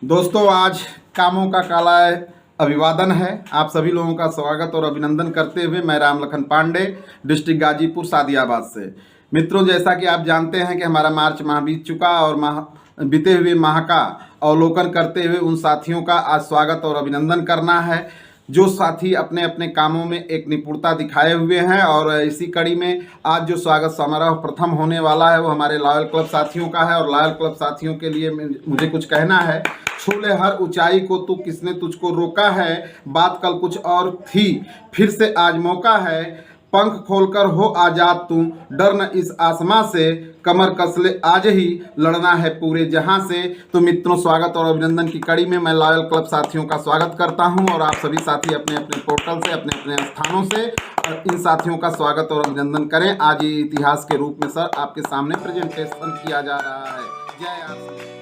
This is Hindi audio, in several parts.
दोस्तों, आज कामों का काला अभिवादन है। आप सभी लोगों का स्वागत और अभिनंदन करते हुए मैं राम लखन पांडे, डिस्ट्रिक्ट गाजीपुर सादियाबाद से। मित्रों, जैसा कि आप जानते हैं कि हमारा मार्च माह बीत चुका और बीते हुए माह का अवलोकन करते हुए उन साथियों का आज स्वागत और अभिनंदन करना है जो साथी अपने अपने कामों में एक निपुणता दिखाए हुए हैं। और इसी कड़ी में आज जो स्वागत समारोह प्रथम होने वाला है वो हमारे लॉयल क्लब साथियों का है। और लॉयल क्लब साथियों के लिए मुझे कुछ कहना है। छू ले हर ऊंचाई को तू, किसने तुझको रोका है, बात कल कुछ और थी, फिर से आज मौका है, पंख खोलकर हो आजाद तू, डर न इस आसमां से, कमर कस ले आज ही, लड़ना है पूरे जहां से। तो मित्रों, स्वागत और अभिनंदन की कड़ी में मैं लॉयल क्लब साथियों का स्वागत करता हूं और आप सभी साथी अपने अपने पोर्टल से, अपने अपने स्थानों से इन साथियों का स्वागत और अभिनंदन करें। आज ये इतिहास के रूप में सर आपके सामने प्रेजेंटेशन किया जा रहा है। जय आर।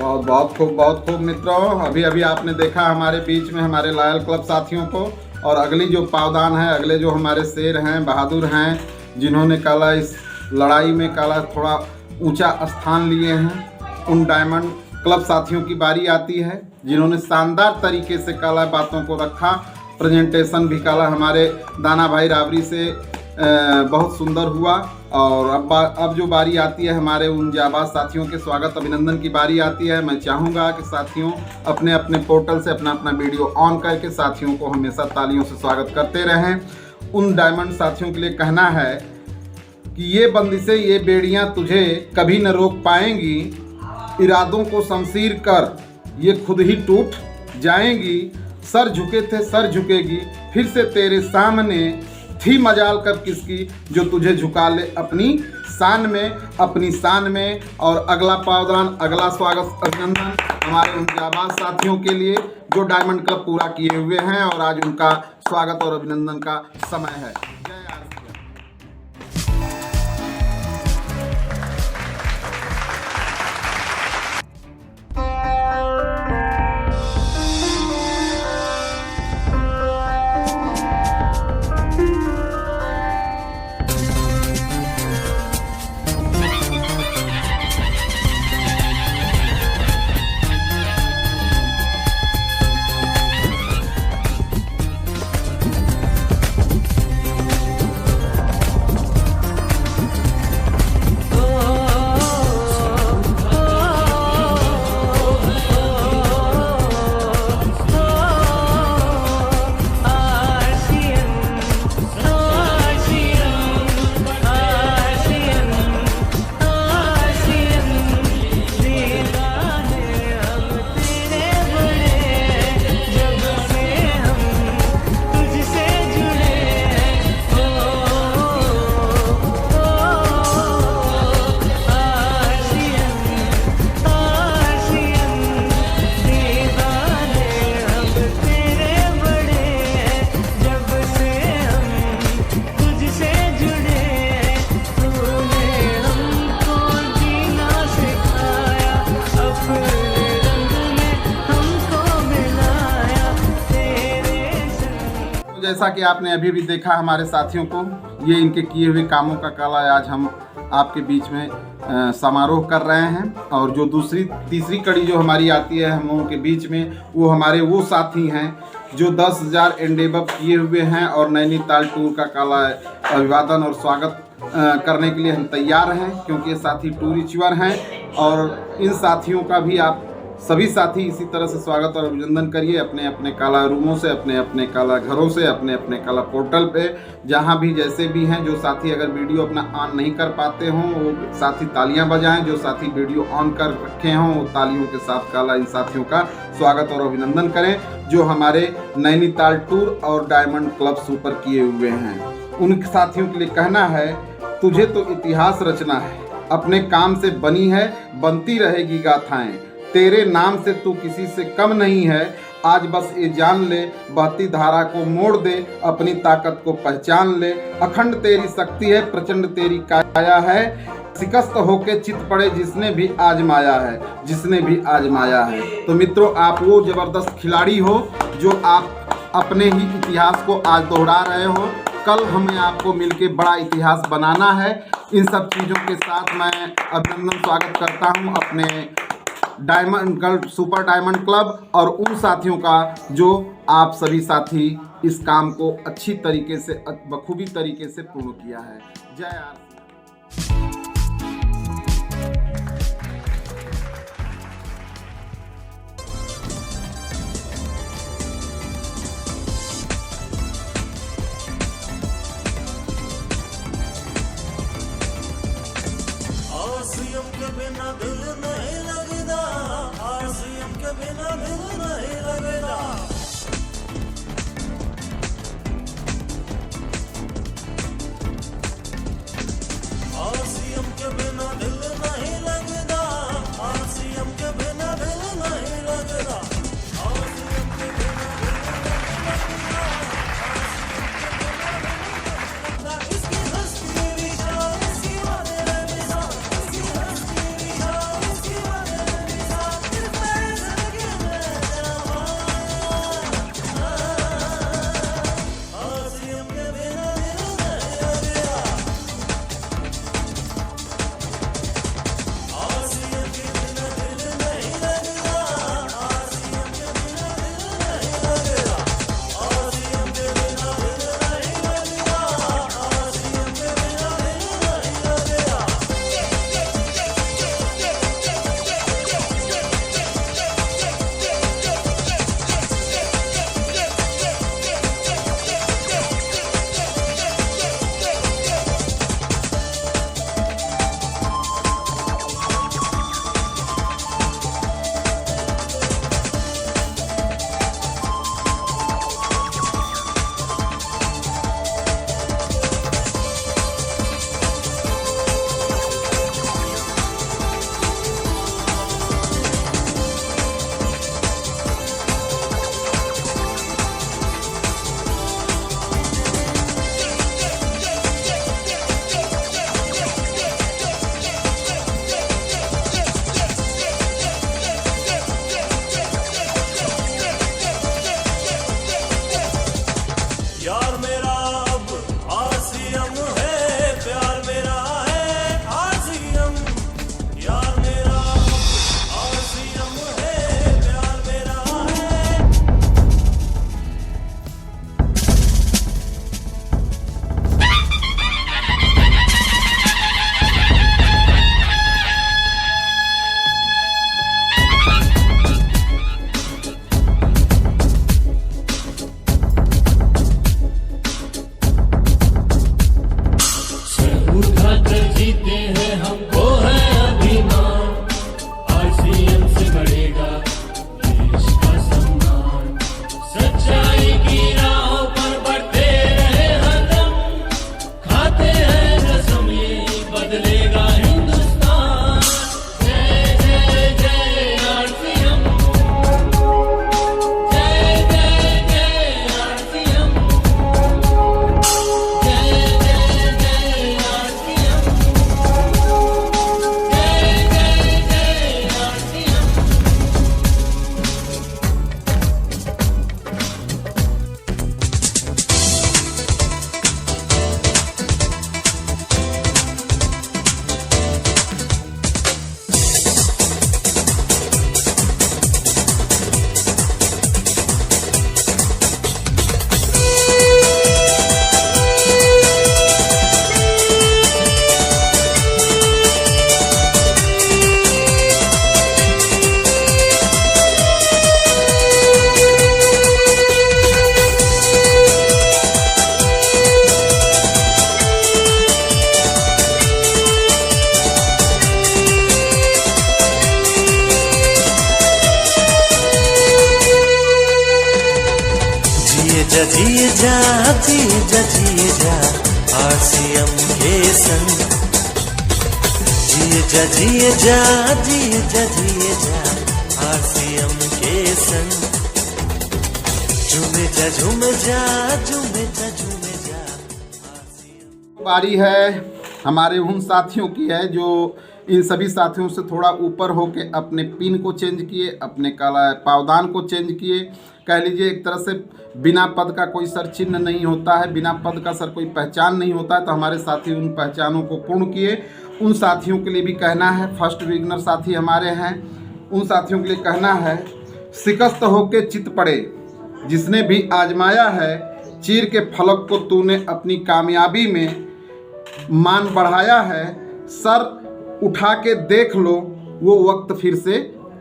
बहुत खूब मित्रों, अभी अभी आपने देखा हमारे बीच में हमारे लॉयल क्लब साथियों को। और अगली जो पावदान है, अगले जो हमारे शेर हैं, बहादुर हैं, जिन्होंने काला इस लड़ाई में काला थोड़ा ऊंचा स्थान लिए हैं, उन डायमंड क्लब साथियों की बारी आती है, जिन्होंने शानदार तरीके से काला बातों को रखा। प्रेजेंटेशन भी काला हमारे दाना भाई राबरी से बहुत सुंदर हुआ। और अब जो बारी आती है हमारे उन जाबाज साथियों के स्वागत अभिनंदन की बारी आती है। मैं चाहूँगा कि साथियों अपने अपने पोर्टल से अपना अपना वीडियो ऑन करके साथियों को हमेशा तालियों से स्वागत करते रहें। उन डायमंड साथियों के लिए कहना है कि ये बंदिशें, ये बेड़ियाँ तुझे कभी न रोक पाएंगी, इरादों को शमशीर कर ये खुद ही टूट जाएंगी। सर झुके थे सर झुकेगी, फिर से तेरे सामने थी मजाल कब किसकी, जो तुझे झुका ले अपनी शान में। और अगला पावदान, अगला स्वागत अभिनंदन हमारे उन जाबाज साथियों के लिए जो डायमंड क्लब पूरा किए हुए हैं, और आज उनका स्वागत और अभिनंदन का समय है। जय आर। जैसा कि आपने अभी भी देखा हमारे साथियों को, ये इनके किए हुए कामों का काला आज हम आपके बीच में समारोह कर रहे हैं। और जो तीसरी कड़ी जो हमारी आती है हम लोगों के बीच में, वो हमारे वो साथी हैं जो 10,000 एंडेवप किए हुए हैं और नैनीताल टूर का काला अभिवादन और स्वागत करने के लिए हम तैयार हैं, क्योंकि ये साथी टूरिचुअर हैं। और इन साथियों का भी आप सभी साथी इसी तरह से स्वागत और अभिनंदन करिए अपने अपने काला रूमों से, अपने अपने काला घरों से, अपने अपने काला पोर्टल पे, जहाँ भी जैसे भी हैं। जो साथी अगर वीडियो अपना ऑन नहीं कर पाते हों वो साथी तालियां बजाएं, जो साथी वीडियो ऑन कर रखे हों वो तालियों के साथ काला इन साथियों का स्वागत और अभिनंदन करें, जो हमारे नैनीताल टूर और डायमंड क्लब सुपर किए हुए हैं। उन साथियों के लिए कहना है, तुझे तो इतिहास रचना है, अपने काम से बनी है, बनती रहेगी गाथाएं, तेरे नाम से तू किसी से कम नहीं है, आज बस ये जान ले, बहती धारा को मोड़ दे, अपनी ताकत को पहचान ले, अखंड तेरी शक्ति है, प्रचंड तेरी काया है, शिकस्त होके चित पड़े जिसने भी आजमाया है। तो मित्रों, आप वो जबरदस्त खिलाड़ी हो जो आप अपने ही इतिहास को आज दोहरा रहे हो। कल हमें आपको मिलके बड़ा इतिहास बनाना है। इन सब चीज़ों के साथ मैं अभिनंदन स्वागत करता हूँ अपने सुपर डायमंड क्लब और उन साथियों का जो आप सभी साथी इस काम को अच्छी तरीके से, बखूबी तरीके से पूर्ण किया है। जय आर। आरसीएम के बिना दिल नहीं लगेगा, आरसीएम के बिना दिल नहीं लगेगा। आरसीएम जा जिए जा जिए जा जिए जा आरसीएम के संग जिए जा जिए जा जिए जा जिए जा आरसीएम के संग झूमे जा झूमे जा झूमे जा झूमे जा आरसीएम। बारी है हमारे उन साथियों की है जो इन सभी साथियों से थोड़ा ऊपर होके अपने पिन को चेंज किए, अपने काला पावदान को चेंज किए। कह लीजिए एक तरह से बिना पद का कोई सर चिन्ह नहीं होता है, बिना पद का सर कोई पहचान नहीं होता है। तो हमारे साथी उन पहचानों को पूर्ण किए। उन साथियों के लिए भी कहना है, फर्स्ट बिगिनर साथी हमारे हैं, उन साथियों के लिए कहना है, शिकस्त होके चित पड़े जिसने भी आजमाया है, चीर के फलक को तूने अपनी कामयाबी में मान बढ़ाया है, सर उठा के देख लो वो वक्त फिर से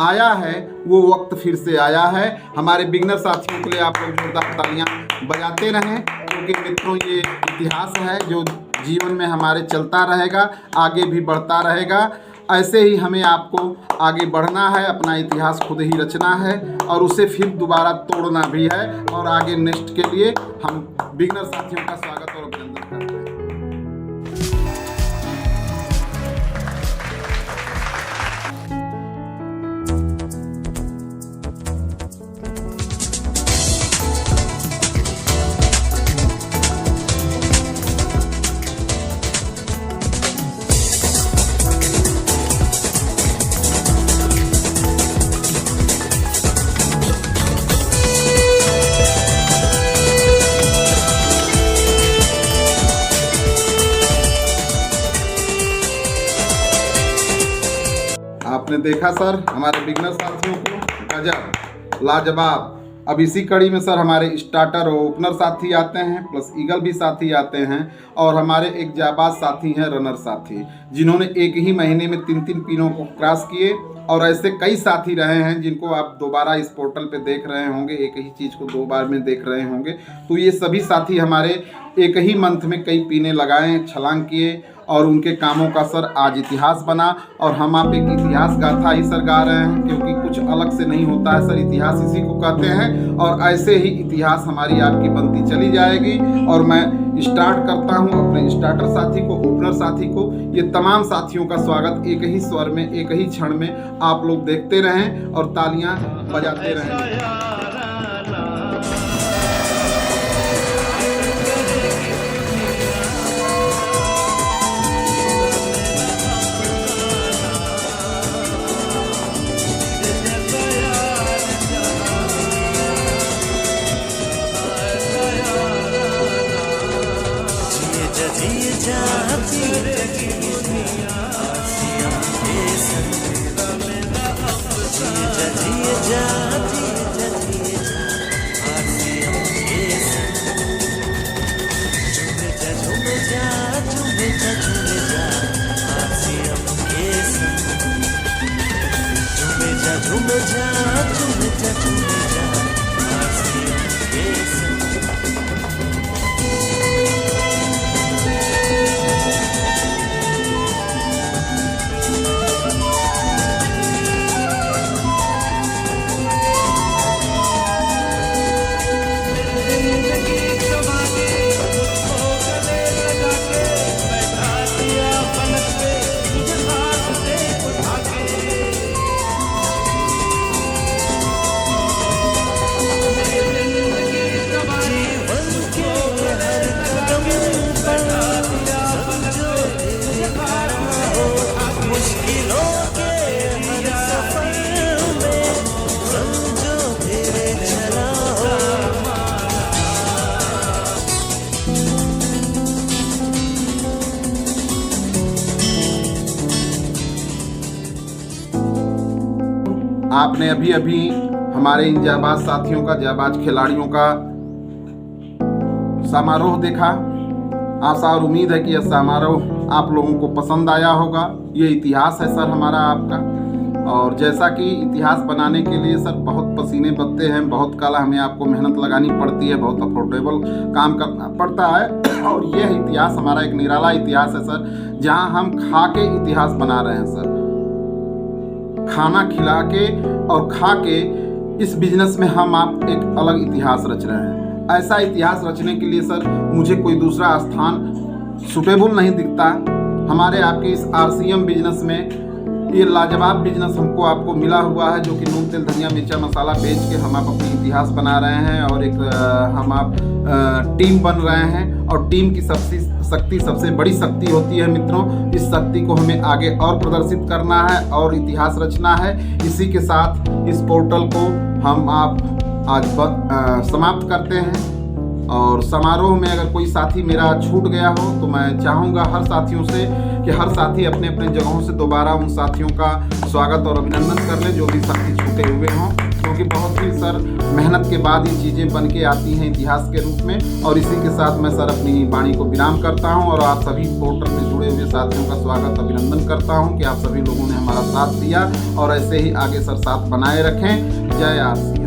आया है, वो वक्त फिर से आया है। हमारे बिगनर साथियों के लिए आप लोग जोरदार तालियां बजाते रहें, क्योंकि मित्रों ये इतिहास है जो जीवन में हमारे चलता रहेगा, आगे भी बढ़ता रहेगा। ऐसे ही हमें आपको आगे बढ़ना है, अपना इतिहास खुद ही रचना है और उसे फिर दोबारा तोड़ना भी है। और आगे नेक्स्ट के लिए हम बिगनर साथियों का स्वागत और अभिनंदन करते हैं। आपने देखा सर हमारे बिगनर साथियों को, गजब लाजवाब। अब इसी कड़ी में सर हमारे स्टार्टर और ओपनर साथी आते हैं, प्लस ईगल भी साथी आते हैं, और हमारे एक जाबाज साथी हैं रनर साथी, जिन्होंने एक ही महीने में 3-3 पिनों को क्रॉस किए। और ऐसे कई साथी रहे हैं जिनको आप दोबारा इस पोर्टल पे देख रहे होंगे, एक ही चीज़ को 2 बार में देख रहे होंगे। तो ये सभी साथी हमारे एक ही मंथ में कई पिने लगाए, छलांग किए, और उनके कामों का सर आज इतिहास बना। और हम आप एक इतिहास गाथा ही सर गा रहे हैं, क्योंकि कुछ अलग से नहीं होता है सर, इतिहास इसी को कहते हैं। और ऐसे ही इतिहास हमारी आपकी बनती चली जाएगी। और मैं स्टार्ट करता हूं अपने स्टार्टर साथी को, ओपनर साथी को। ये तमाम साथियों का स्वागत एक ही स्वर में, एक ही क्षण में आप लोग देखते रहें और तालियां बजाते रहें। जिए जा जिए जा आरसीएम के संग जिए जा जिए जा आरसीएम के संग झूमे जा झूमे जा झूमे जा झूमे जा आरसीएम के संग झूमे जा झूमे जा झूमे जा झूमे जा आरसीएम के संग। आपने अभी अभी हमारे इन जाबाज साथियों का, जाबाज खिलाड़ियों का समारोह देखा। आशा और उम्मीद है कि यह समारोह आप लोगों को पसंद आया होगा। ये इतिहास है सर हमारा आपका, और जैसा कि इतिहास बनाने के लिए सर बहुत पसीने बहते हैं, बहुत काला हमें आपको मेहनत लगानी पड़ती है, बहुत अफोर्डेबल काम करना पड़ता है। और यह इतिहास हमारा एक निराला इतिहास है सर, जहां हम खा के इतिहास बना रहे हैं सर। खाना खिला के और खा के इस बिजनेस में हम आप एक अलग इतिहास रच रहे हैं। ऐसा इतिहास रचने के लिए सर मुझे कोई दूसरा स्थान सुटेबल नहीं दिखता। हमारे आपके इस RCM बिजनेस में ये लाजवाब बिजनेस आपको मिला हुआ है, जो कि नून तेल धनिया मिर्चा मसाला बेच के हम आप अपनी इतिहास बना रहे हैं और एक हम आप टीम बन रहे हैं। और टीम की शक्ति सबसे बड़ी शक्ति होती है मित्रों। इस शक्ति को हमें आगे और प्रदर्शित करना है और इतिहास रचना है। इसी के साथ इस पोर्टल को हम आप आज समाप्त करते हैं। और समारोह में अगर कोई साथी मेरा छूट गया हो तो मैं चाहूँगा हर साथियों से कि हर साथी अपने अपने जगहों से दोबारा उन साथियों का स्वागत और अभिनंदन कर ले जो भी साथी छूटे हुए हों, क्योंकि बहुत ही सर मेहनत के बाद ये चीज़ें बन के आती हैं इतिहास के रूप में। और इसी के साथ मैं सर अपनी वाणी को विराम करता हूँ और आप सभी पोर्टल में जुड़े हुए साथियों का स्वागत अभिनंदन करता हूँ कि आप सभी लोगों ने हमारा साथ दिया और ऐसे ही आगे सर साथ बनाए रखें। जय RCM।